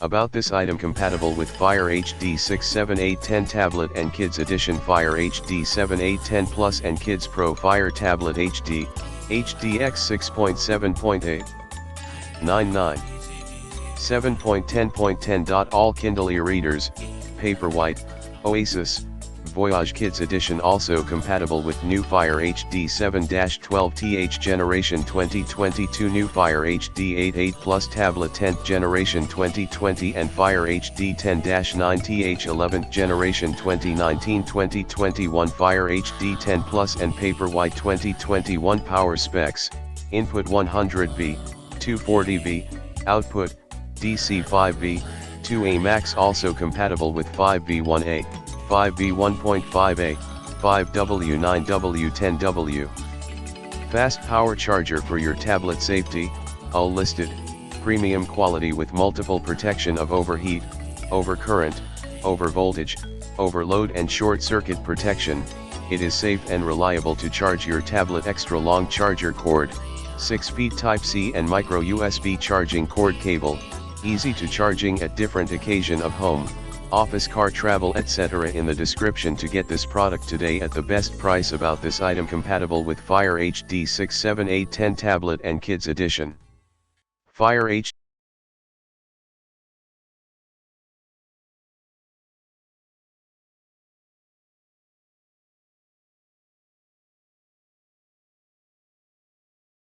About this item: compatible with Fire HD 6, 7, 8, 10 Tablet and Kids Edition, Fire HD 7, 8, 10 Plus and Kids Pro, Fire Tablet HD, HDX 6.7.8. 99. 7.10.10. All Kindle e-readers, Paperwhite, Oasis, Voyage Kids Edition. Also compatible with new Fire HD 7-12th Generation 2022, new Fire HD 8 Plus Tablet 10th Generation 2020 and Fire HD 10-9th 11th Generation 2019-2021, Fire HD 10 Plus and Paperwhite 2021. Power specs: input 100V, 240V, output DC 5V, 2A max. Also compatible with 5V1A, 5V 1.5A, 5W, 9W, 10W. Fast power charger for your tablet. Safety: all listed. Premium quality with multiple protection of overheat, overcurrent, overvoltage, overload and short circuit protection. It is safe and reliable to charge your tablet. Extra long charger cord, 6 feet Type-C and micro USB charging cord cable, easy to charging at different occasion of home, office, car, travel, etc. in the description to get this product today at the best price. About this item: compatible with Fire HD 6, 7, 8, 10 Tablet and Kids Edition. Fire